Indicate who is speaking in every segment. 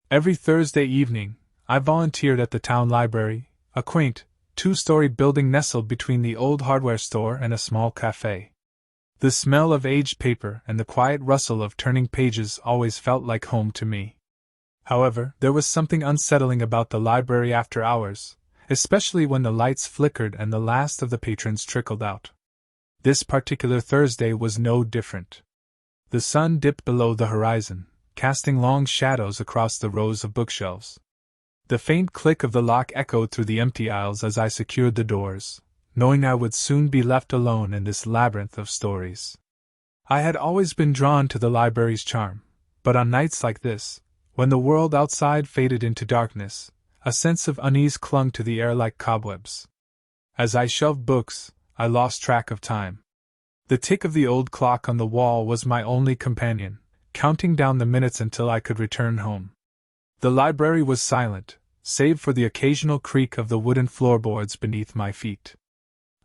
Speaker 1: Every Thursday evening, I volunteered at the town library, a quaint, two-story building nestled between the old hardware store and a small cafe. The smell of aged paper and the quiet rustle of turning pages always felt like home to me. However, there was something unsettling about the library after hours, especially when the lights flickered and the last of the patrons trickled out. This particular Thursday was no different. The sun dipped below the horizon, casting long shadows across the rows of bookshelves. The faint click of the lock echoed through the empty aisles as I secured the doors, knowing I would soon be left alone in this labyrinth of stories. I had always been drawn to the library's charm, but on nights like this, when the world outside faded into darkness, a sense of unease clung to the air like cobwebs. As I shelved books, I lost track of time. The tick of the old clock on the wall was my only companion, counting down the minutes until I could return home. The library was silent, save for the occasional creak of the wooden floorboards beneath my feet.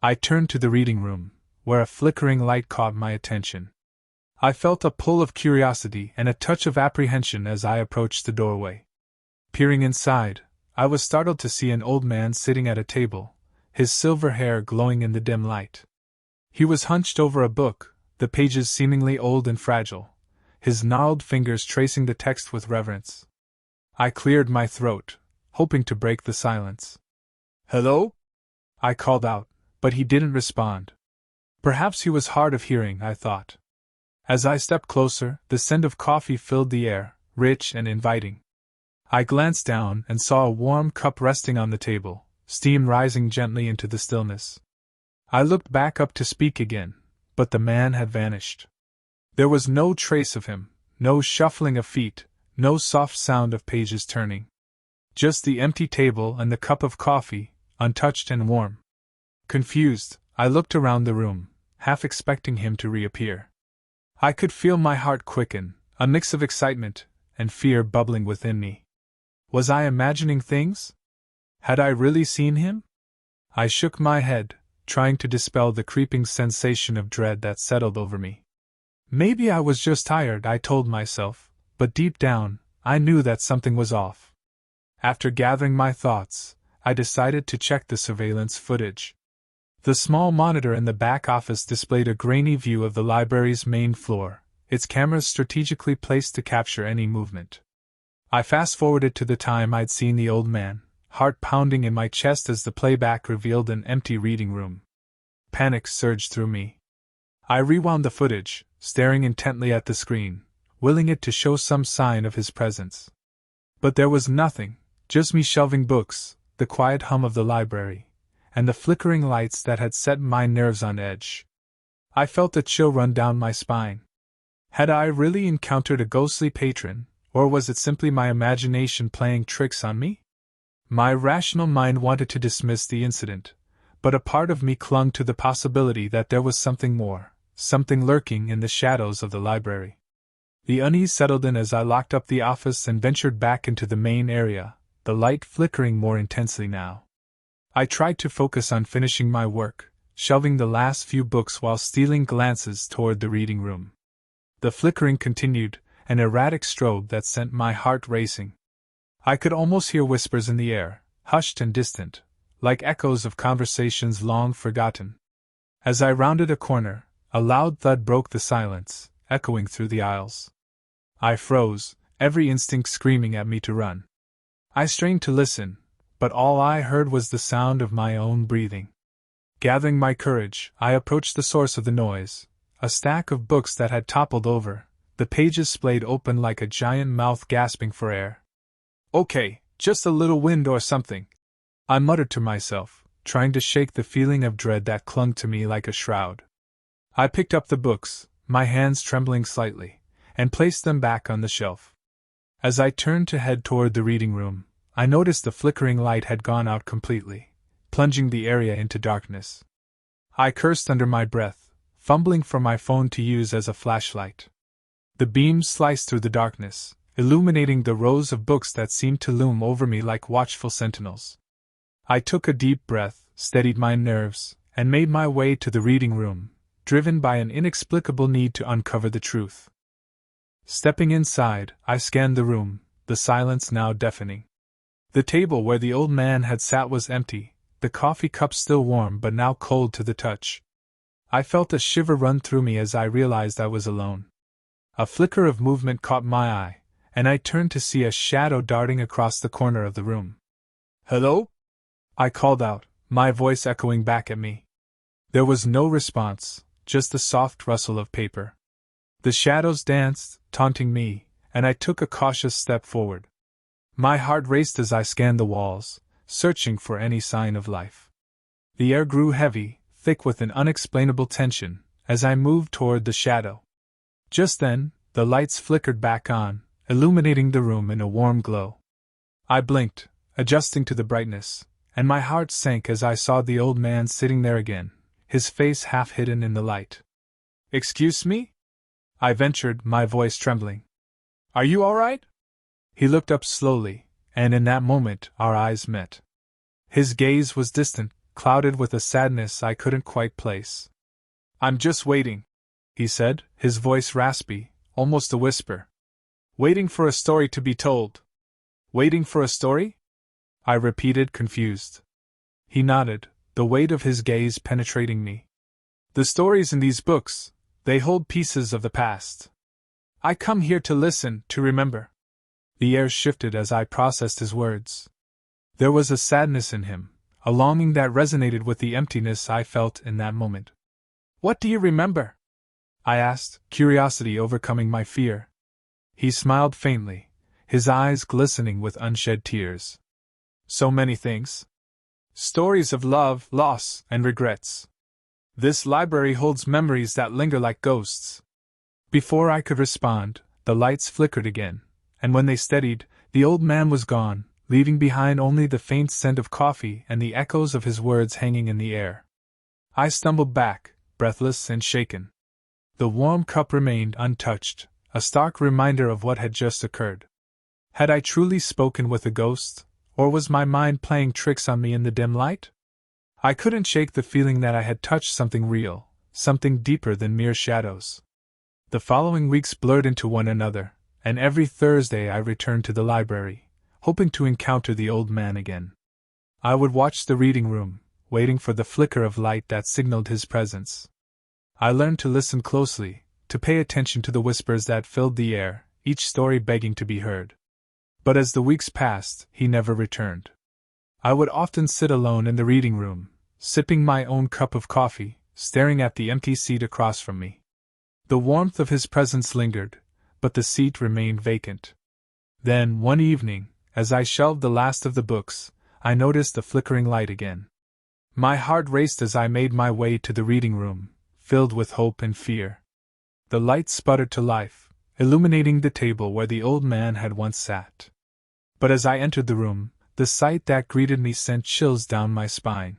Speaker 1: I turned to the reading room, where a flickering light caught my attention. I felt a pull of curiosity and a touch of apprehension as I approached the doorway. Peering inside, I was startled to see an old man sitting at a table, his silver hair glowing in the dim light. He was hunched over a book, the pages seemingly old and fragile, his gnarled fingers tracing the text with reverence. I cleared my throat, hoping to break the silence. "Hello?" I called out, but he didn't respond. Perhaps he was hard of hearing, I thought. As I stepped closer, the scent of coffee filled the air, rich and inviting. I glanced down and saw a warm cup resting on the table, steam rising gently into the stillness. I looked back up to speak again, but the man had vanished. There was no trace of him, no shuffling of feet, no soft sound of pages turning. Just the empty table and the cup of coffee, untouched and warm. Confused, I looked around the room, half expecting him to reappear. I could feel my heart quicken, a mix of excitement and fear bubbling within me. Was I imagining things? Had I really seen him? I shook my head, trying to dispel the creeping sensation of dread that settled over me. Maybe I was just tired, I told myself, but deep down, I knew that something was off. After gathering my thoughts, I decided to check the surveillance footage. The small monitor in the back office displayed a grainy view of the library's main floor, its cameras strategically placed to capture any movement. I fast-forwarded to the time I'd seen the old man, heart pounding in my chest as the playback revealed an empty reading room. Panic surged through me. I rewound the footage, staring intently at the screen, willing it to show some sign of his presence. But there was nothing, just me shelving books, the quiet hum of the library, and the flickering lights that had set my nerves on edge. I felt a chill run down my spine. Had I really encountered a ghostly patron, or was it simply my imagination playing tricks on me? My rational mind wanted to dismiss the incident, but a part of me clung to the possibility that there was something more, something lurking in the shadows of the library. The unease settled in as I locked up the office and ventured back into the main area, the light flickering more intensely now. I tried to focus on finishing my work, shelving the last few books while stealing glances toward the reading room. The flickering continued, an erratic strobe that sent my heart racing. I could almost hear whispers in the air, hushed and distant, like echoes of conversations long forgotten. As I rounded a corner, a loud thud broke the silence, echoing through the aisles. I froze, every instinct screaming at me to run. I strained to listen, but all I heard was the sound of my own breathing. Gathering my courage, I approached the source of the noise, a stack of books that had toppled over, the pages splayed open like a giant mouth gasping for air. "Okay, just a little wind or something," I muttered to myself, trying to shake the feeling of dread that clung to me like a shroud. I picked up the books, my hands trembling slightly, and placed them back on the shelf. As I turned to head toward the reading room, I noticed the flickering light had gone out completely, plunging the area into darkness. I cursed under my breath, fumbling for my phone to use as a flashlight. The beams sliced through the darkness, illuminating the rows of books that seemed to loom over me like watchful sentinels. I took a deep breath, steadied my nerves, and made my way to the reading room, driven by an inexplicable need to uncover the truth. Stepping inside, I scanned the room, the silence now deafening. The table where the old man had sat was empty, the coffee cup still warm but now cold to the touch. I felt a shiver run through me as I realized I was alone. A flicker of movement caught my eye, and I turned to see a shadow darting across the corner of the room. "Hello?" I called out, my voice echoing back at me. There was no response, just the soft rustle of paper. The shadows danced, taunting me, and I took a cautious step forward. My heart raced as I scanned the walls, searching for any sign of life. The air grew heavy, thick with an unexplainable tension, as I moved toward the shadow. Just then, the lights flickered back on, illuminating the room in a warm glow. I blinked, adjusting to the brightness, and my heart sank as I saw the old man sitting there again, his face half hidden in the light. "Excuse me?" I ventured, my voice trembling. "Are you all right?" He looked up slowly, and in that moment our eyes met. His gaze was distant, clouded with a sadness I couldn't quite place. "I'm just waiting," he said, his voice raspy, almost a whisper. "Waiting for a story to be told." "Waiting for a story?" I repeated, confused. He nodded, the weight of his gaze penetrating me. "The stories in these books, they hold pieces of the past. I come here to listen, to remember." The air shifted as I processed his words. There was a sadness in him, a longing that resonated with the emptiness I felt in that moment. "What do you remember?" I asked, curiosity overcoming my fear. He smiled faintly, his eyes glistening with unshed tears. "So many things. Stories of love, loss, and regrets. This library holds memories that linger like ghosts." Before I could respond, the lights flickered again, and when they steadied, the old man was gone, leaving behind only the faint scent of coffee and the echoes of his words hanging in the air. I stumbled back, breathless and shaken. The warm cup remained untouched, a stark reminder of what had just occurred. Had I truly spoken with a ghost, or was my mind playing tricks on me in the dim light? I couldn't shake the feeling that I had touched something real, something deeper than mere shadows. The following weeks blurred into one another, and every Thursday I returned to the library, hoping to encounter the old man again. I would watch the reading room, waiting for the flicker of light that signaled his presence. I learned to listen closely, to pay attention to the whispers that filled the air, each story begging to be heard. But as the weeks passed, he never returned. I would often sit alone in the reading room, sipping my own cup of coffee, staring at the empty seat across from me. The warmth of his presence lingered, but the seat remained vacant. Then, one evening, as I shelved the last of the books, I noticed the flickering light again. My heart raced as I made my way to the reading room, filled with hope and fear. The light sputtered to life, illuminating the table where the old man had once sat. But as I entered the room, the sight that greeted me sent chills down my spine.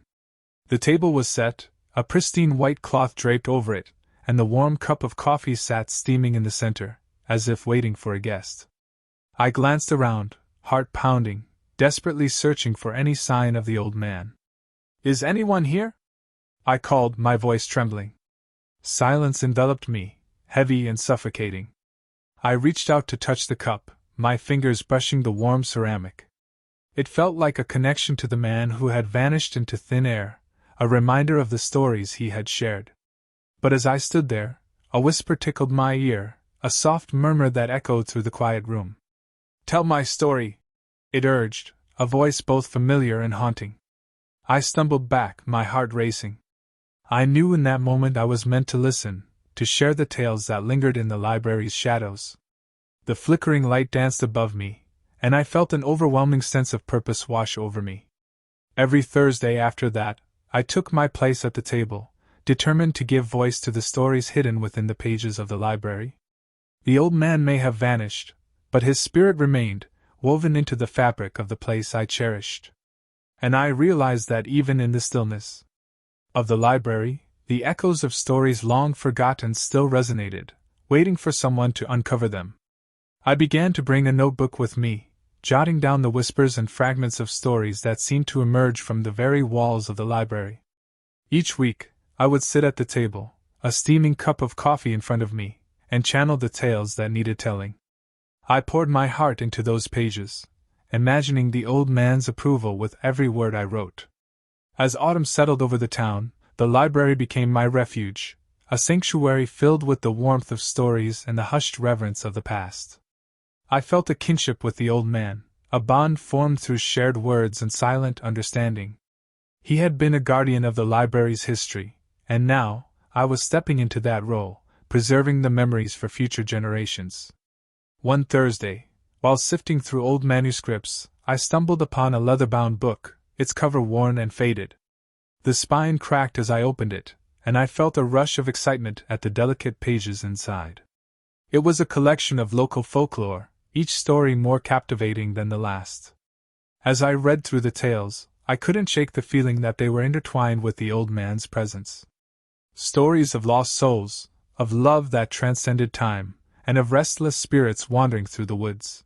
Speaker 1: The table was set, a pristine white cloth draped over it, and the warm cup of coffee sat steaming in the center, as if waiting for a guest. I glanced around, heart pounding, desperately searching for any sign of the old man. "Is anyone here?" I called, my voice trembling. Silence enveloped me, heavy and suffocating. I reached out to touch the cup, my fingers brushing the warm ceramic. It felt like a connection to the man who had vanished into thin air, a reminder of the stories he had shared. But as I stood there, a whisper tickled my ear, a soft murmur that echoed through the quiet room. "Tell my story," it urged, a voice both familiar and haunting. I stumbled back, my heart racing. I knew in that moment I was meant to listen, to share the tales that lingered in the library's shadows. The flickering light danced above me, and I felt an overwhelming sense of purpose wash over me. Every Thursday after that, I took my place at the table, determined to give voice to the stories hidden within the pages of the library. The old man may have vanished, but his spirit remained, woven into the fabric of the place I cherished. And I realized that even in the stillness of the library, the echoes of stories long forgotten still resonated, waiting for someone to uncover them. I began to bring a notebook with me, jotting down the whispers and fragments of stories that seemed to emerge from the very walls of the library. Each week, I would sit at the table, a steaming cup of coffee in front of me, and channel the tales that needed telling. I poured my heart into those pages, imagining the old man's approval with every word I wrote. As autumn settled over the town, the library became my refuge, a sanctuary filled with the warmth of stories and the hushed reverence of the past. I felt a kinship with the old man, a bond formed through shared words and silent understanding. He had been a guardian of the library's history, and now, I was stepping into that role, preserving the memories for future generations. One Thursday, while sifting through old manuscripts, I stumbled upon a leather-bound book, its cover worn and faded. The spine cracked as I opened it, and I felt a rush of excitement at the delicate pages inside. It was a collection of local folklore, each story more captivating than the last. As I read through the tales, I couldn't shake the feeling that they were intertwined with the old man's presence. Stories of lost souls, of love that transcended time, and of restless spirits wandering through the woods.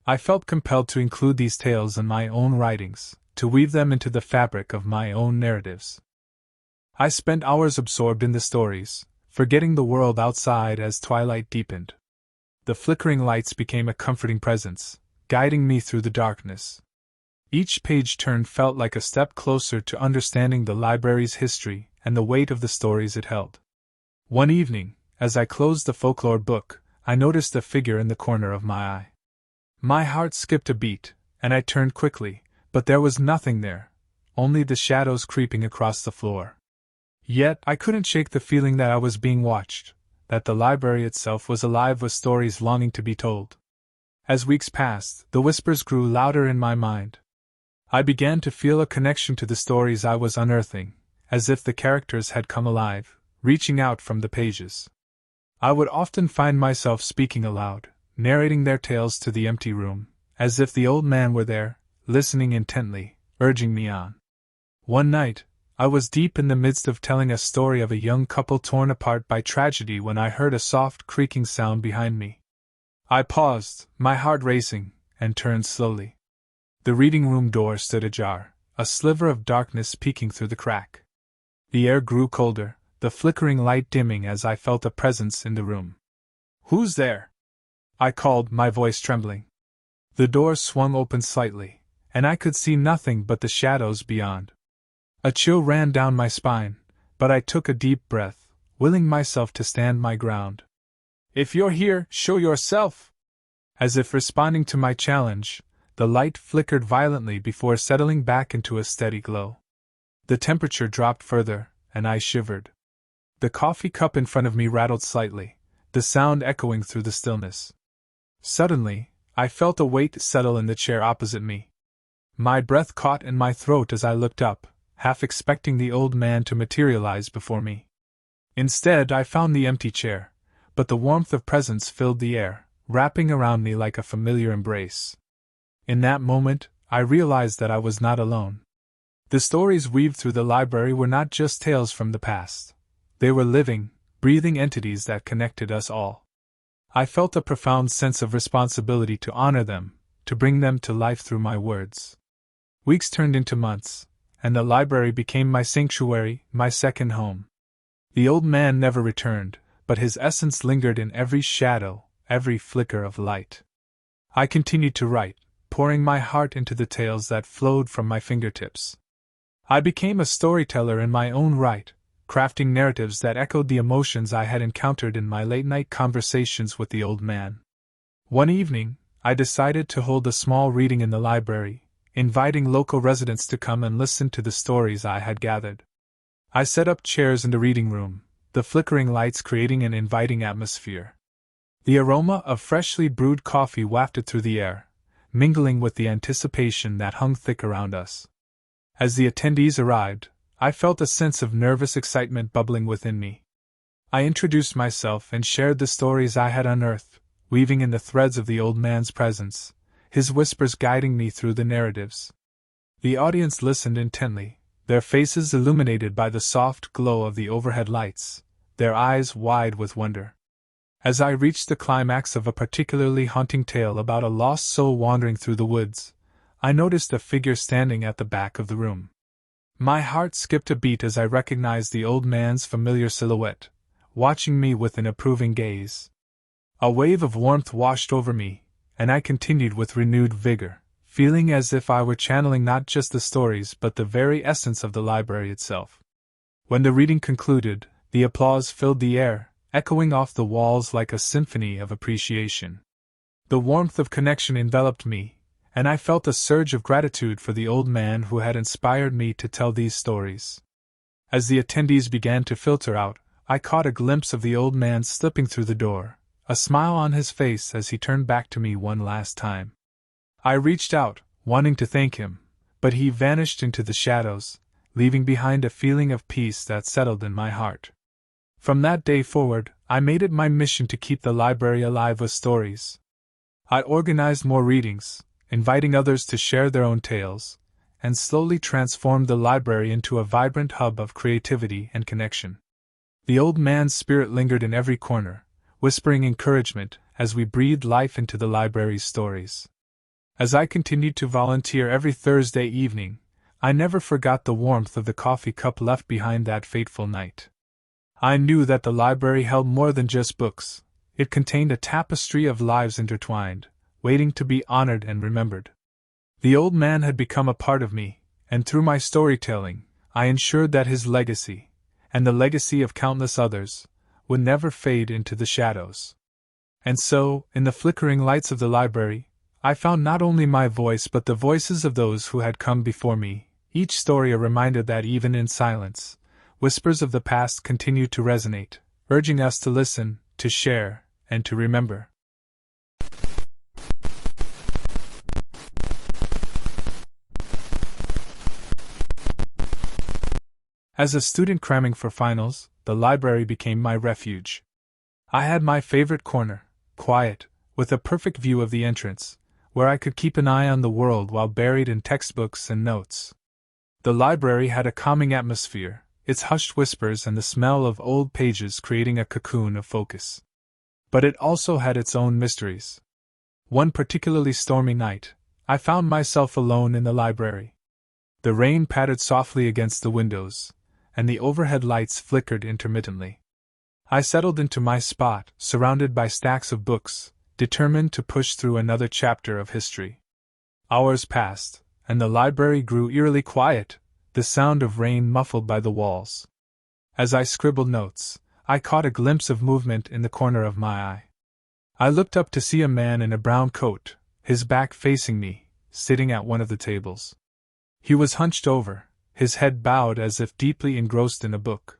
Speaker 1: I felt compelled to include these tales in my own writings, to weave them into the fabric of my own narratives. I spent hours absorbed in the stories, forgetting the world outside as twilight deepened. The flickering lights became a comforting presence, guiding me through the darkness. Each page turned felt like a step closer to understanding the library's history and the weight of the stories it held. One evening, as I closed the folklore book, I noticed a figure in the corner of my eye. My heart skipped a beat, and I turned quickly, but there was nothing there, only the shadows creeping across the floor. Yet I couldn't shake the feeling that I was being watched, that the library itself was alive with stories longing to be told. As weeks passed, the whispers grew louder in my mind. I began to feel a connection to the stories I was unearthing, as if the characters had come alive, reaching out from the pages. I would often find myself speaking aloud, narrating their tales to the empty room, as if the old man were there, listening intently, urging me on. One night, I was deep in the midst of telling a story of a young couple torn apart by tragedy when I heard a soft creaking sound behind me. I paused, my heart racing, and turned slowly. The reading room door stood ajar, a sliver of darkness peeking through the crack. The air grew colder, the flickering light dimming as I felt a presence in the room. "Who's there?" I called, my voice trembling. The door swung open slightly, and I could see nothing but the shadows beyond. A chill ran down my spine, but I took a deep breath, willing myself to stand my ground. "If you're here, show yourself!" As if responding to my challenge, the light flickered violently before settling back into a steady glow. The temperature dropped further, and I shivered. The coffee cup in front of me rattled slightly, the sound echoing through the stillness. Suddenly, I felt a weight settle in the chair opposite me. My breath caught in my throat as I looked up, half expecting the old man to materialize before me. Instead, I found the empty chair, but the warmth of presence filled the air, wrapping around me like a familiar embrace. In that moment, I realized that I was not alone. The stories weaved through the library were not just tales from the past. They were living, breathing entities that connected us all. I felt a profound sense of responsibility to honor them, to bring them to life through my words. Weeks turned into months, and the library became my sanctuary, my second home. The old man never returned, but his essence lingered in every shadow, every flicker of light. I continued to write, pouring my heart into the tales that flowed from my fingertips. I became a storyteller in my own right, crafting narratives that echoed the emotions I had encountered in my late-night conversations with the old man. One evening, I decided to hold a small reading in the library, inviting local residents to come and listen to the stories I had gathered. I set up chairs in the reading room, the flickering lights creating an inviting atmosphere. The aroma of freshly brewed coffee wafted through the air, mingling with the anticipation that hung thick around us. As the attendees arrived, I felt a sense of nervous excitement bubbling within me. I introduced myself and shared the stories I had unearthed, weaving in the threads of the old man's presence, his whispers guiding me through the narratives. The audience listened intently, their faces illuminated by the soft glow of the overhead lights, their eyes wide with wonder. As I reached the climax of a particularly haunting tale about a lost soul wandering through the woods, I noticed a figure standing at the back of the room. My heart skipped a beat as I recognized the old man's familiar silhouette, watching me with an approving gaze. A wave of warmth washed over me, and I continued with renewed vigor, feeling as if I were channeling not just the stories but the very essence of the library itself. When the reading concluded, the applause filled the air, echoing off the walls like a symphony of appreciation. The warmth of connection enveloped me, and I felt a surge of gratitude for the old man who had inspired me to tell these stories. As the attendees began to filter out, I caught a glimpse of the old man slipping through the door, a smile on his face as he turned back to me one last time. I reached out, wanting to thank him, but he vanished into the shadows, leaving behind a feeling of peace that settled in my heart. From that day forward, I made it my mission to keep the library alive with stories. I organized more readings, inviting others to share their own tales, and slowly transformed the library into a vibrant hub of creativity and connection. The old man's spirit lingered in every corner, whispering encouragement as we breathed life into the library's stories. As I continued to volunteer every Thursday evening, I never forgot the warmth of the coffee cup left behind that fateful night. I knew that the library held more than just books. It contained a tapestry of lives intertwined, waiting to be honored and remembered. The old man had become a part of me, and through my storytelling, I ensured that his legacy, and the legacy of countless others, would never fade into the shadows. And so, in the flickering lights of the library, I found not only my voice but the voices of those who had come before me, each story a reminder that even in silence, whispers of the past continue to resonate, urging us to listen, to share, and to remember. As a student cramming for finals, the library became my refuge. I had my favorite corner, quiet, with a perfect view of the entrance, where I could keep an eye on the world while buried in textbooks and notes. The library had a calming atmosphere, its hushed whispers and the smell of old pages creating a cocoon of focus. But it also had its own mysteries. One particularly stormy night, I found myself alone in the library. The rain pattered softly against the windows, and the overhead lights flickered intermittently. I settled into my spot, surrounded by stacks of books, determined to push through another chapter of history. Hours passed, and the library grew eerily quiet, the sound of rain muffled by the walls. As I scribbled notes, I caught a glimpse of movement in the corner of my eye. I looked up to see a man in a brown coat, his back facing me, sitting at one of the tables. He was hunched over, his head bowed as if deeply engrossed in a book.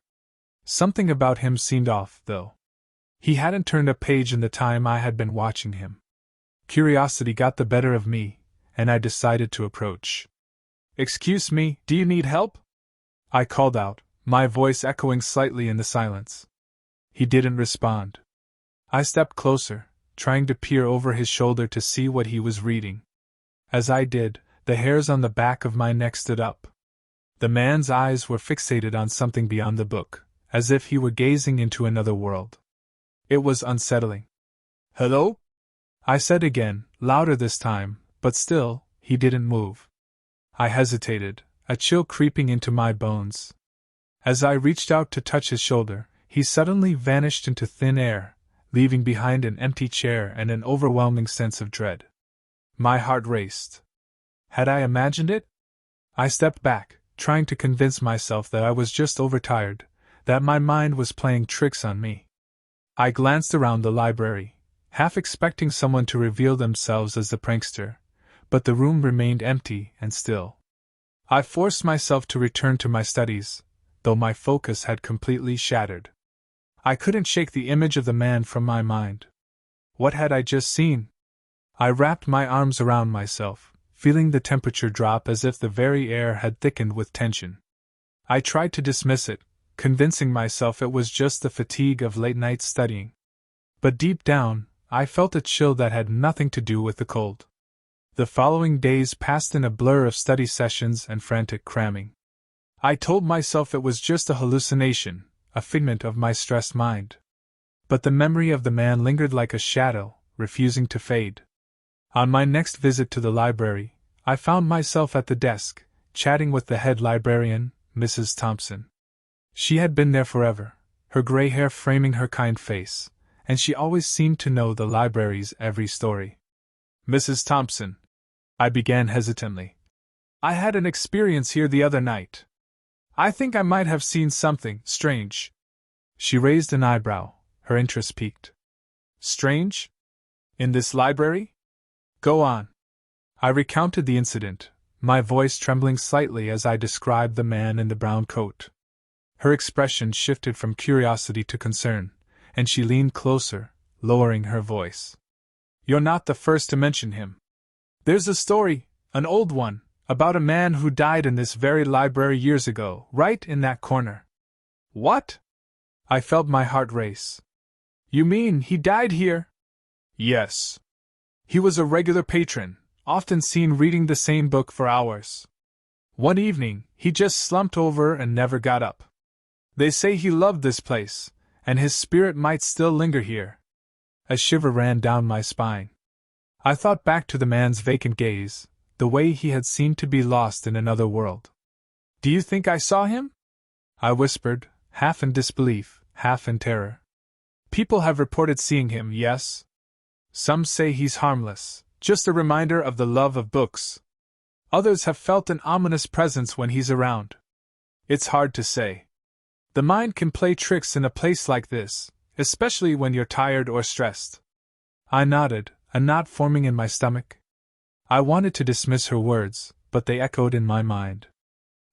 Speaker 1: Something about him seemed off, though. He hadn't turned a page in the time I had been watching him. Curiosity got the better of me, and I decided to approach. "Excuse me, do you need help?" I called out, my voice echoing slightly in the silence. He didn't respond. I stepped closer, trying to peer over his shoulder to see what he was reading. As I did, the hairs on the back of my neck stood up. The man's eyes were fixated on something beyond the book, as if he were gazing into another world. It was unsettling. "Hello?" I said again, louder this time, but still, he didn't move. I hesitated, a chill creeping into my bones. As I reached out to touch his shoulder, he suddenly vanished into thin air, leaving behind an empty chair and an overwhelming sense of dread. My heart raced. Had I imagined it? I stepped back, trying to convince myself that I was just overtired, that my mind was playing tricks on me. I glanced around the library, half expecting someone to reveal themselves as the prankster, but the room remained empty and still. I forced myself to return to my studies, though my focus had completely shattered. I couldn't shake the image of the man from my mind. What had I just seen? I wrapped my arms around myself, feeling the temperature drop as if the very air had thickened with tension. I tried to dismiss it, convincing myself it was just the fatigue of late night studying. But deep down, I felt a chill that had nothing to do with the cold. The following days passed in a blur of study sessions and frantic cramming. I told myself it was just a hallucination, a figment of my stressed mind. But the memory of the man lingered like a shadow, refusing to fade. On my next visit to the library, I found myself at the desk, chatting with the head librarian, Mrs. Thompson. She had been there forever, her gray hair framing her kind face, and she always seemed to know the library's every story. Mrs. Thompson, I began hesitantly. I had an experience here the other night. I think I might have seen something strange. She raised an eyebrow, her interest piqued. Strange? In this library? Go on. I recounted the incident, my voice trembling slightly as I described the man in the brown coat. Her expression shifted from curiosity to concern, and she leaned closer, lowering her voice. You're not the first to mention him. There's a story, an old one, about a man who died in this very library years ago, right in that corner. What? I felt my heart race. You mean he died here? Yes. He was a regular patron, often seen reading the same book for hours. One evening, he just slumped over and never got up. They say he loved this place, and his spirit might still linger here. A shiver ran down my spine. I thought back to the man's vacant gaze, the way he had seemed to be lost in another world. Do you think I saw him? I whispered, half in disbelief, half in terror. People have reported seeing him, yes. Some say he's harmless, just a reminder of the love of books. Others have felt an ominous presence when he's around. It's hard to say. The mind can play tricks in a place like this, especially when you're tired or stressed. I nodded, a knot forming in my stomach. I wanted to dismiss her words, but they echoed in my mind.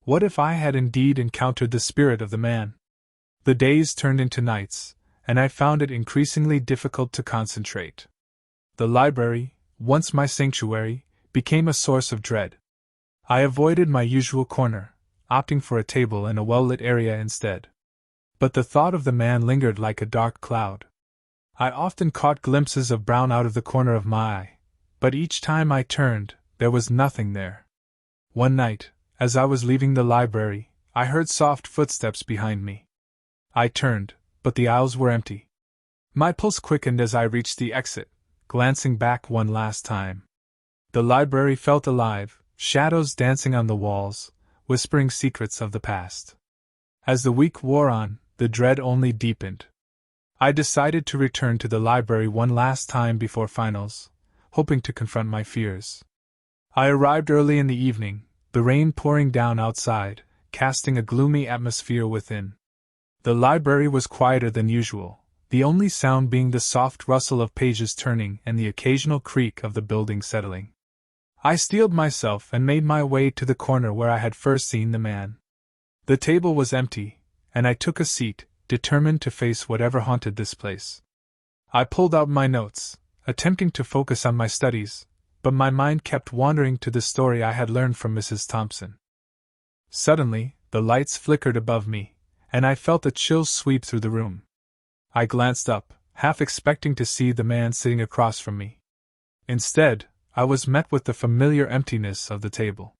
Speaker 1: What if I had indeed encountered the spirit of the man? The days turned into nights, and I found it increasingly difficult to concentrate. The library, once my sanctuary, became a source of dread. I avoided my usual corner, opting for a table in a well-lit area instead. But the thought of the man lingered like a dark cloud. I often caught glimpses of brown out of the corner of my eye, but each time I turned, there was nothing there. One night, as I was leaving the library, I heard soft footsteps behind me. I turned, but the aisles were empty. My pulse quickened as I reached the exit, glancing back one last time. The library felt alive, shadows dancing on the walls, whispering secrets of the past. As the week wore on, the dread only deepened. I decided to return to the library one last time before finals, hoping to confront my fears. I arrived early in the evening, the rain pouring down outside, casting a gloomy atmosphere within. The library was quieter than usual, the only sound being the soft rustle of pages turning and the occasional creak of the building settling. I steeled myself and made my way to the corner where I had first seen the man. The table was empty, and I took a seat, determined to face whatever haunted this place. I pulled out my notes, attempting to focus on my studies, but my mind kept wandering to the story I had learned from Mrs. Thompson. Suddenly, the lights flickered above me, and I felt a chill sweep through the room. I glanced up, half expecting to see the man sitting across from me. Instead, I was met with the familiar emptiness of the table.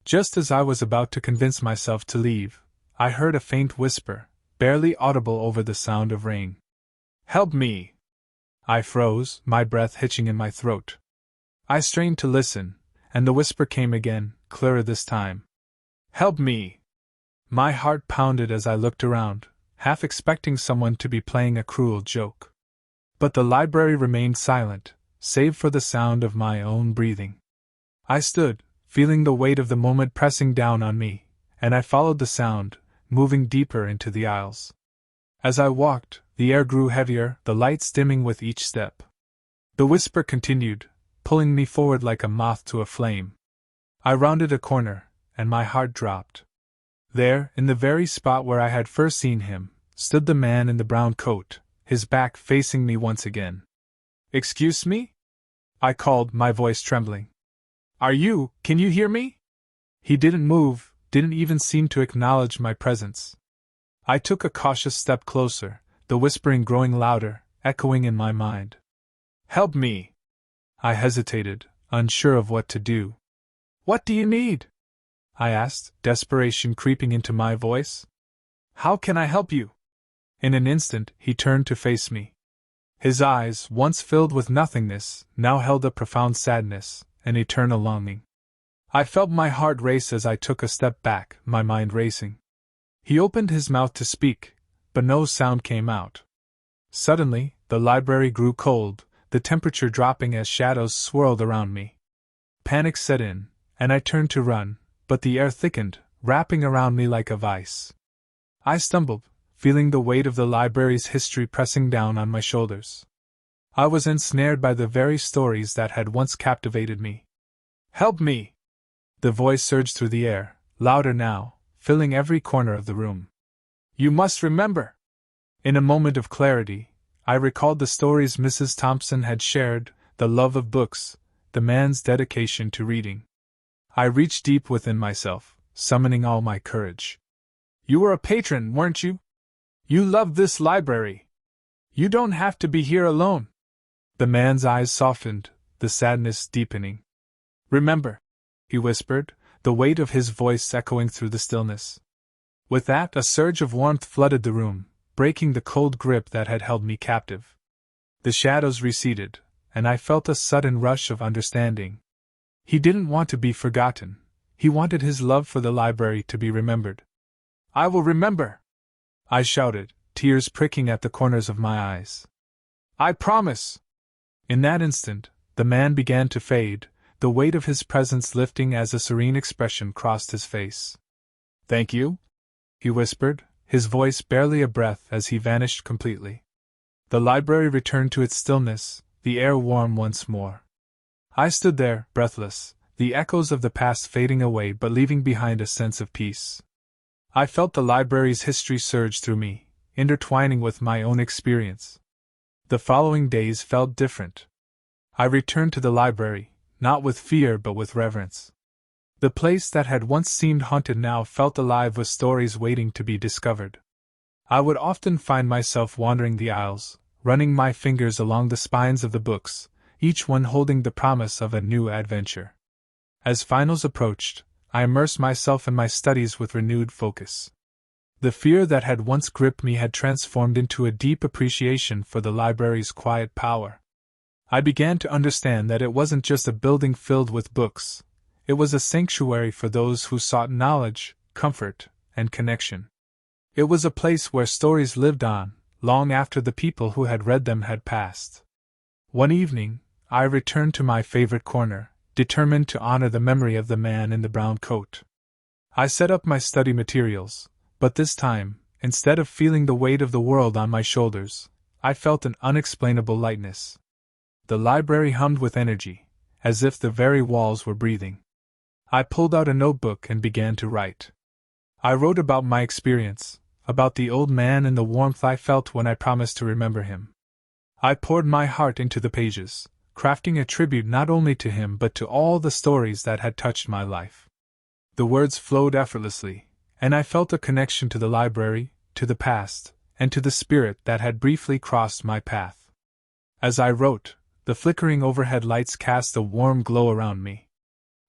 Speaker 1: Just as I was about to convince myself to leave, I heard a faint whisper, barely audible over the sound of rain. Help me! I froze, my breath hitching in my throat. I strained to listen, and the whisper came again, clearer this time. Help me! My heart pounded as I looked around, half expecting someone to be playing a cruel joke. But the library remained silent, save for the sound of my own breathing. I stood, feeling the weight of the moment pressing down on me, and I followed the sound, moving deeper into the aisles. As I walked, the air grew heavier, the lights dimming with each step. The whisper continued, pulling me forward like a moth to a flame. I rounded a corner, and my heart dropped. There, in the very spot where I had first seen him, stood the man in the brown coat, his back facing me once again. Excuse me? I called, my voice trembling. Can you hear me? He didn't move, didn't even seem to acknowledge my presence. I took a cautious step closer, the whispering growing louder, echoing in my mind. Help me! I hesitated, unsure of what to do. What do you need? I asked, desperation creeping into my voice. How can I help you? In an instant, he turned to face me. His eyes, once filled with nothingness, now held a profound sadness, an eternal longing. I felt my heart race as I took a step back, my mind racing. He opened his mouth to speak, but no sound came out. Suddenly, the library grew cold, the temperature dropping as shadows swirled around me. Panic set in, and I turned to run, but the air thickened, wrapping around me like a vice. I stumbled, feeling the weight of the library's history pressing down on my shoulders. I was ensnared by the very stories that had once captivated me. "Help me!" The voice surged through the air, louder now, filling every corner of the room. "You must remember!" In a moment of clarity, I recalled the stories Mrs. Thompson had shared, the love of books, the man's dedication to reading. I reached deep within myself, summoning all my courage. "You were a patron, weren't you? You loved this library. You don't have to be here alone." The man's eyes softened, the sadness deepening. "Remember," he whispered, the weight of his voice echoing through the stillness. With that, a surge of warmth flooded the room, breaking the cold grip that had held me captive. The shadows receded, and I felt a sudden rush of understanding. He didn't want to be forgotten. He wanted his love for the library to be remembered. "I will remember!" I shouted, tears pricking at the corners of my eyes. "I promise!" In that instant, the man began to fade, the weight of his presence lifting as a serene expression crossed his face. "Thank you?" he whispered, his voice barely a breath as he vanished completely. The library returned to its stillness, the air warm once more. I stood there, breathless, the echoes of the past fading away but leaving behind a sense of peace. I felt the library's history surge through me, intertwining with my own experience. The following days felt different. I returned to the library, not with fear but with reverence. The place that had once seemed haunted now felt alive with stories waiting to be discovered. I would often find myself wandering the aisles, running my fingers along the spines of the books, each one holding the promise of a new adventure. As finals approached, I immersed myself in my studies with renewed focus. The fear that had once gripped me had transformed into a deep appreciation for the library's quiet power. I began to understand that it wasn't just a building filled with books, it was a sanctuary for those who sought knowledge, comfort, and connection. It was a place where stories lived on, long after the people who had read them had passed. One evening, I returned to my favorite corner, determined to honor the memory of the man in the brown coat. I set up my study materials, but this time, instead of feeling the weight of the world on my shoulders, I felt an unexplainable lightness. The library hummed with energy, as if the very walls were breathing. I pulled out a notebook and began to write. I wrote about my experience, about the old man and the warmth I felt when I promised to remember him. I poured my heart into the pages, crafting a tribute not only to him but to all the stories that had touched my life. The words flowed effortlessly, and I felt a connection to the library, to the past, and to the spirit that had briefly crossed my path. As I wrote, the flickering overhead lights cast a warm glow around me.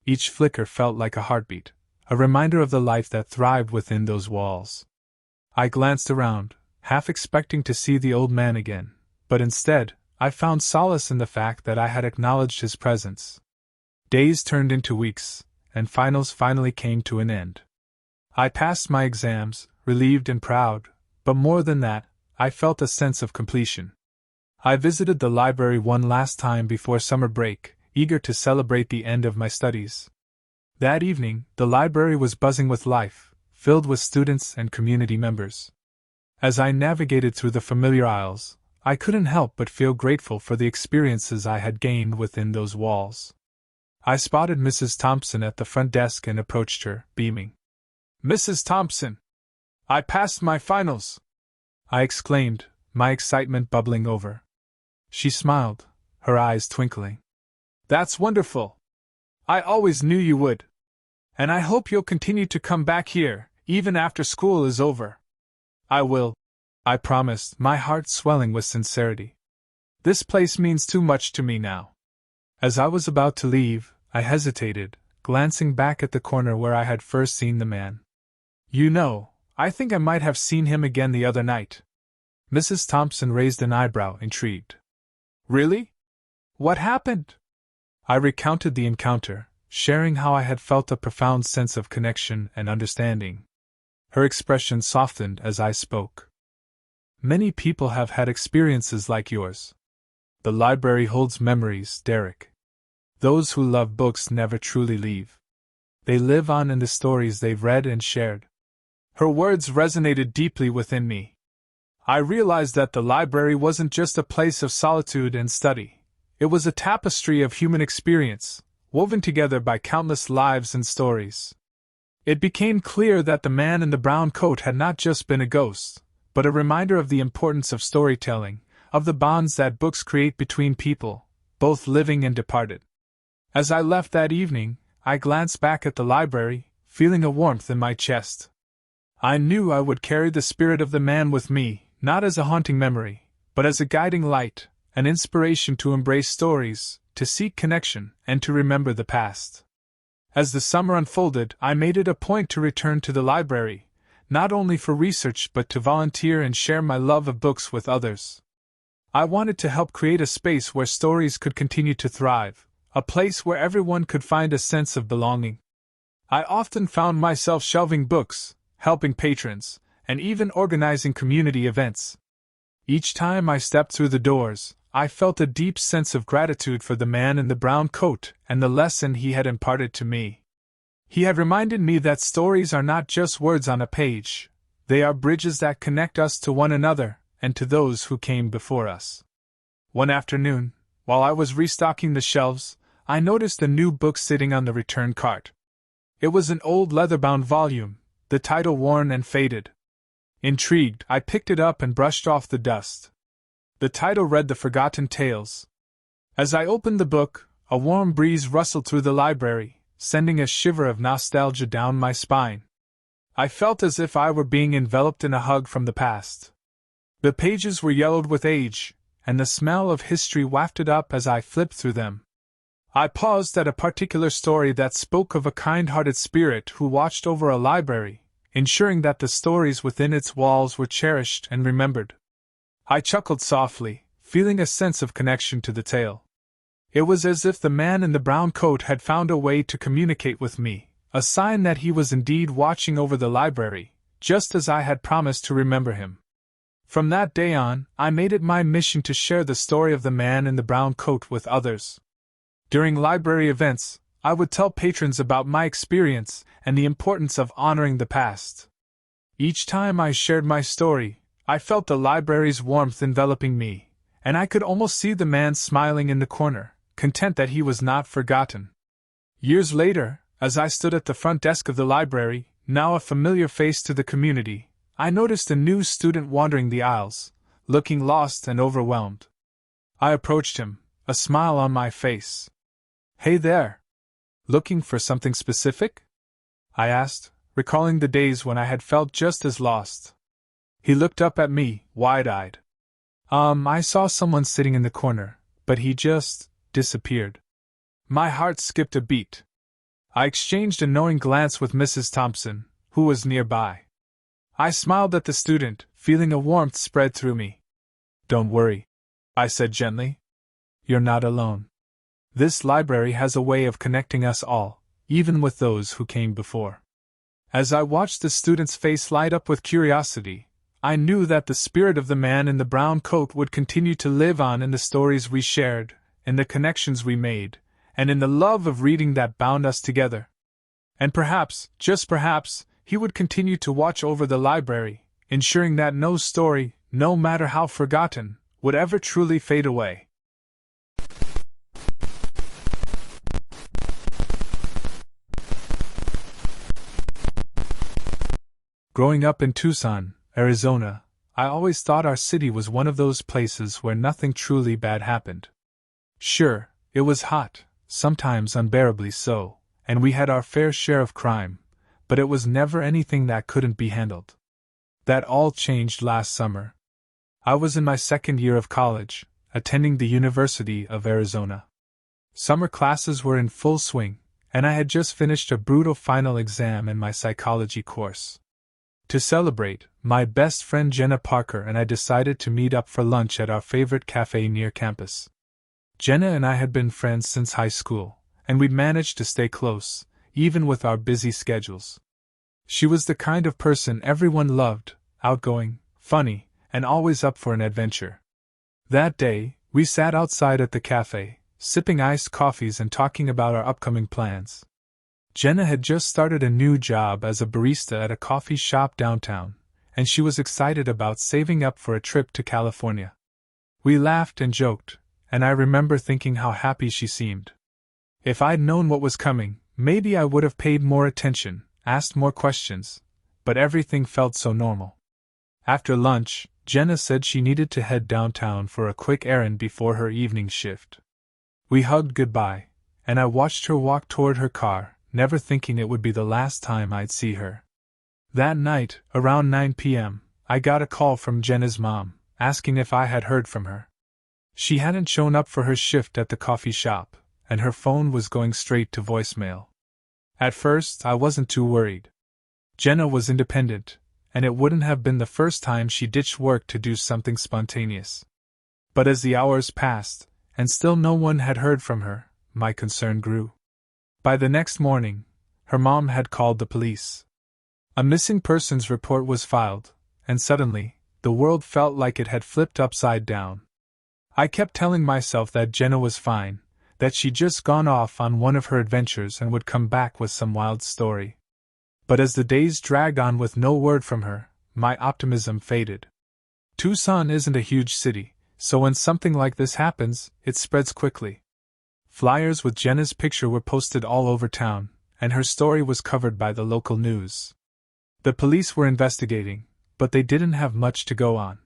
Speaker 1: Each flicker felt like a heartbeat, a reminder of the life that thrived within those walls. I glanced around, half expecting to see the old man again, but instead, I found solace in the fact that I had acknowledged his presence. Days turned into weeks, and finals finally came to an end. I passed my exams, relieved and proud, but more than that, I felt a sense of completion. I visited the library one last time before summer break, eager to celebrate the end of my studies. That evening, the library was buzzing with life, filled with students and community members. As I navigated through the familiar aisles, I couldn't help but feel grateful for the experiences I had gained within those walls. I spotted Mrs. Thompson at the front desk and approached her, beaming. "Mrs. Thompson! I passed my finals!" I exclaimed, my excitement bubbling over. She smiled, her eyes twinkling. "That's wonderful! I always knew you would. And I hope you'll continue to come back here, even after school is over." "I will," I promised, my heart swelling with sincerity. "This place means too much to me now." As I was about to leave, I hesitated, glancing back at the corner where I had first seen the man. "You know, I think I might have seen him again the other night." Mrs. Thompson raised an eyebrow, intrigued. "Really? What happened?" I recounted the encounter, sharing how I had felt a profound sense of connection and understanding. Her expression softened as I spoke. "Many people have had experiences like yours. The library holds memories, Derek. Those who love books never truly leave. They live on in the stories they've read and shared. Her words resonated deeply within me. I realized that the library wasn't just a place of solitude and study. It was a tapestry of human experience, woven together by countless lives and stories. It became clear that the man in the brown coat had not just been a ghost, but a reminder of the importance of storytelling, of the bonds that books create between people, both living and departed. As I left that evening, I glanced back at the library, feeling a warmth in my chest. I knew I would carry the spirit of the man with me, not as a haunting memory, but as a guiding light, an inspiration to embrace stories, to seek connection, and to remember the past. As the summer unfolded, I made it a point to return to the library, not only for research but to volunteer and share my love of books with others. I wanted to help create a space where stories could continue to thrive, a place where everyone could find a sense of belonging. I often found myself shelving books, helping patrons, and even organizing community events. Each time I stepped through the doors, I felt a deep sense of gratitude for the man in the brown coat and the lesson he had imparted to me. He had reminded me that stories are not just words on a page, they are bridges that connect us to one another and to those who came before us. One afternoon, while I was restocking the shelves, I noticed a new book sitting on the return cart. It was an old leather-bound volume, the title worn and faded. Intrigued, I picked it up and brushed off the dust. The title read The Forgotten Tales. As I opened the book, a warm breeze rustled through the library, sending a shiver of nostalgia down my spine. I felt as if I were being enveloped in a hug from the past. The pages were yellowed with age, and the smell of history wafted up as I flipped through them. I paused at a particular story that spoke of a kind-hearted spirit who watched over a library, ensuring that the stories within its walls were cherished and remembered. I chuckled softly, feeling a sense of connection to the tale. It was as if the man in the brown coat had found a way to communicate with me, a sign that he was indeed watching over the library, just as I had promised to remember him. From that day on, I made it my mission to share the story of the man in the brown coat with others. During library events, I would tell patrons about my experience and the importance of honoring the past. Each time I shared my story, I felt the library's warmth enveloping me, and I could almost see the man smiling in the corner, content that he was not forgotten. Years later, as I stood at the front desk of the library, now a familiar face to the community, I noticed a new student wandering the aisles, looking lost and overwhelmed. I approached him, a smile on my face. "Hey there! Looking for something specific?" I asked, recalling the days when I had felt just as lost. He looked up at me, wide-eyed. I saw someone sitting in the corner, but he just disappeared." My heart skipped a beat. I exchanged a knowing glance with Mrs. Thompson, who was nearby. I smiled at the student, feeling a warmth spread through me. "Don't worry," I said gently. "You're not alone. This library has a way of connecting us all, even with those who came before." As I watched the student's face light up with curiosity, I knew that the spirit of the man in the brown coat would continue to live on in the stories we shared, in the connections we made, and in the love of reading that bound us together. And perhaps, just perhaps, he would continue to watch over the library, ensuring that no story, no matter how forgotten, would ever truly fade away. Growing up in Tucson, Arizona, I always thought our city was one of those places where nothing truly bad happened. Sure, it was hot, sometimes unbearably so, and we had our fair share of crime, but it was never anything that couldn't be handled. That all changed last summer. I was in my second year of college, attending the University of Arizona. Summer classes were in full swing, and I had just finished a brutal final exam in my psychology course. To celebrate, my best friend Jenna Parker and I decided to meet up for lunch at our favorite cafe near campus. Jenna and I had been friends since high school, and we'd managed to stay close, even with our busy schedules. She was the kind of person everyone loved, outgoing, funny, and always up for an adventure. That day, We sat outside at the cafe, sipping iced coffees and talking about our upcoming plans. Jenna had just started a new job as a barista at a coffee shop downtown, and she was excited about saving up for a trip to California. We laughed and joked, and I remember thinking how happy she seemed. If I'd known what was coming, maybe I would have paid more attention, asked more questions, but everything felt so normal. After lunch, Jenna said she needed to head downtown for a quick errand before her evening shift. We hugged goodbye, and I watched her walk toward her car, never thinking it would be the last time I'd see her. That night, around 9 p.m., I got a call from Jenna's mom, asking if I had heard from her. She hadn't shown up for her shift at the coffee shop, and her phone was going straight to voicemail. At first, I wasn't too worried. Jenna was independent, and it wouldn't have been the first time she ditched work to do something spontaneous. But as the hours passed, and still no one had heard from her, my concern grew. By the next morning, her mom had called the police. A missing persons report was filed, and suddenly, the world felt like it had flipped upside down. I kept telling myself that Jenna was fine, that she'd just gone off on one of her adventures and would come back with some wild story. But as the days dragged on with no word from her, my optimism faded. Tucson isn't a huge city, so when something like this happens, it spreads quickly. Flyers with Jenna's picture were posted all over town, and her story was covered by the local news. The police were investigating, but they didn't have much to go on.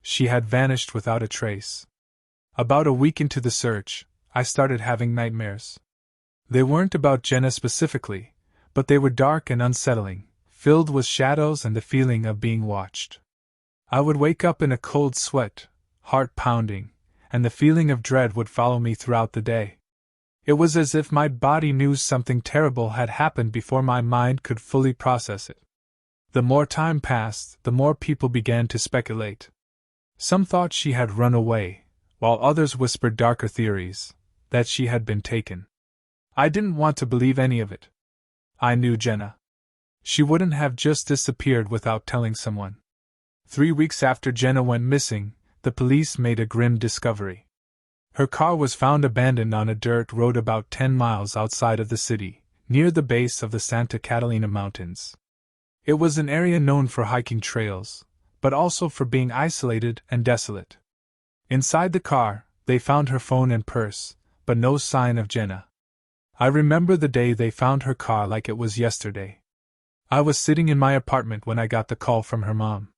Speaker 1: She had vanished without a trace. About a week into the search, I started having nightmares. They weren't about Jenna specifically, but they were dark and unsettling, filled with shadows and the feeling of being watched. I would wake up in a cold sweat, heart pounding, and the feeling of dread would follow me throughout the day. It was as if my body knew something terrible had happened before my mind could fully process it. The more time passed, the more people began to speculate. Some thought she had run away, while others whispered darker theories, that she had been taken. I didn't want to believe any of it. I knew Jenna. She wouldn't have just disappeared without telling someone. 3 weeks after Jenna went missing, the police made a grim discovery. Her car was found abandoned on a dirt road about 10 miles outside of the city, near the base of the Santa Catalina Mountains. It was an area known for hiking trails, but also for being isolated and desolate. Inside the car, they found her phone and purse, but no sign of Jenna. I remember the day they found her car like it was yesterday. I was sitting in my apartment when I got the call from her mom.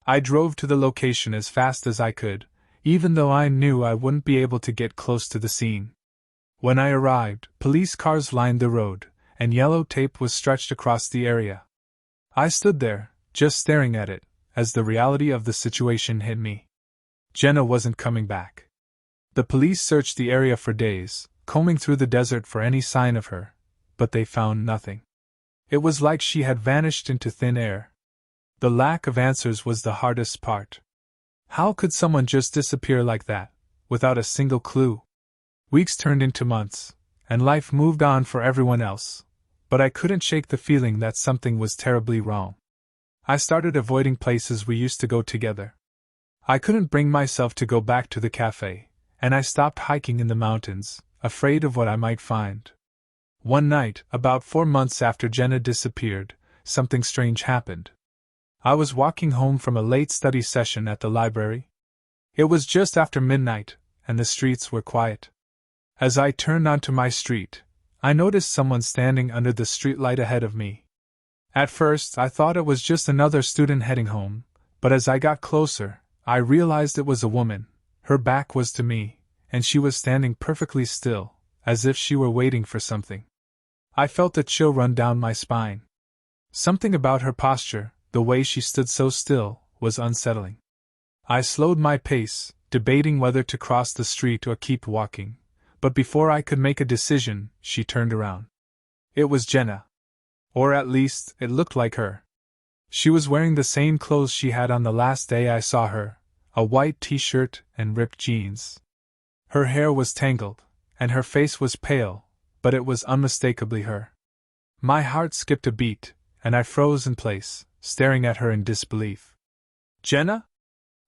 Speaker 1: I drove to the location as fast as I could, even though I knew I wouldn't be able to get close to the scene. When I arrived, police cars lined the road, and yellow tape was stretched across the area. I stood there, just staring at it, as the reality of the situation hit me. Jenna wasn't coming back. The police searched the area for days, combing through the desert for any sign of her, but they found nothing. It was like she had vanished into thin air. The lack of answers was the hardest part. How could someone just disappear like that, without a single clue? Weeks turned into months, and life moved on for everyone else, but I couldn't shake the feeling that something was terribly wrong. I started avoiding places we used to go together. I couldn't bring myself to go back to the cafe, and I stopped hiking in the mountains, afraid of what I might find. One night, about 4 months after Jenna disappeared, something strange happened. I was walking home from a late study session at the library. It was just after midnight, and the streets were quiet. As I turned onto my street, I noticed someone standing under the streetlight ahead of me. At first, I thought it was just another student heading home, but as I got closer, I realized it was a woman. Her back was to me, and she was standing perfectly still, as if she were waiting for something. I felt a chill run down my spine. Something about her posture, the way she stood so still, was unsettling. I slowed my pace, debating whether to cross the street or keep walking, but before I could make a decision, she turned around. It was Jenna. Or at least, it looked like her. She was wearing the same clothes she had on the last day I saw her, a white t-shirt and ripped jeans. Her hair was tangled, and her face was pale, but it was unmistakably her. My heart skipped a beat, and I froze in place, staring at her in disbelief. "Jenna?"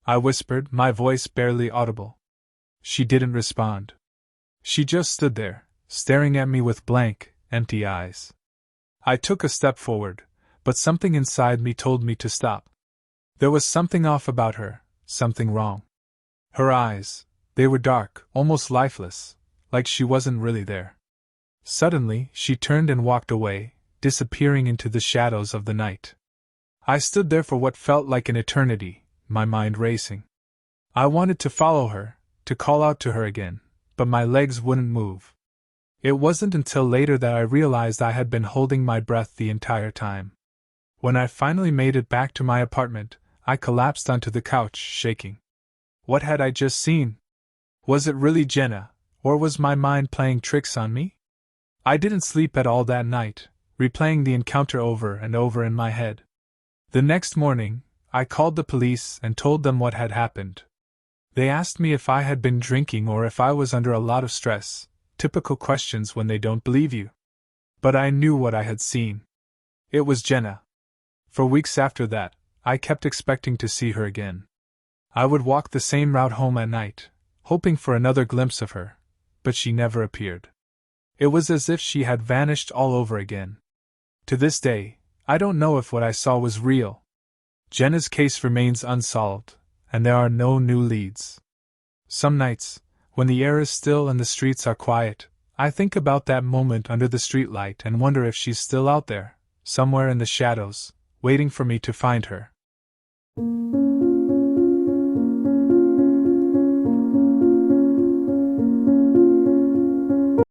Speaker 1: I whispered, my voice barely audible. She didn't respond. She just stood there, staring at me with blank, empty eyes. I took a step forward, but something inside me told me to stop. There was something off about her, something wrong. Her eyes, they were dark, almost lifeless, like she wasn't really there. Suddenly, she turned and walked away, disappearing into the shadows of the night. I stood there for what felt like an eternity, my mind racing. I wanted to follow her, to call out to her again, but my legs wouldn't move. It wasn't until later that I realized I had been holding my breath the entire time. When I finally made it back to my apartment, I collapsed onto the couch, shaking. What had I just seen? Was it really Jenna, or was my mind playing tricks on me? I didn't sleep at all that night, replaying the encounter over and over in my head. The next morning, I called the police and told them what had happened. They asked me if I had been drinking or if I was under a lot of stress, typical questions when they don't believe you. But I knew what I had seen. It was Jenna. For weeks after that, I kept expecting to see her again. I would walk the same route home at night, hoping for another glimpse of her, but she never appeared. It was as if she had vanished all over again. To this day, I don't know if what I saw was real. Jenna's case remains unsolved, and there are no new leads. Some nights, when the air is still and the streets are quiet, I think about that moment under the streetlight and wonder if she's still out there, somewhere in the shadows, waiting for me to find her.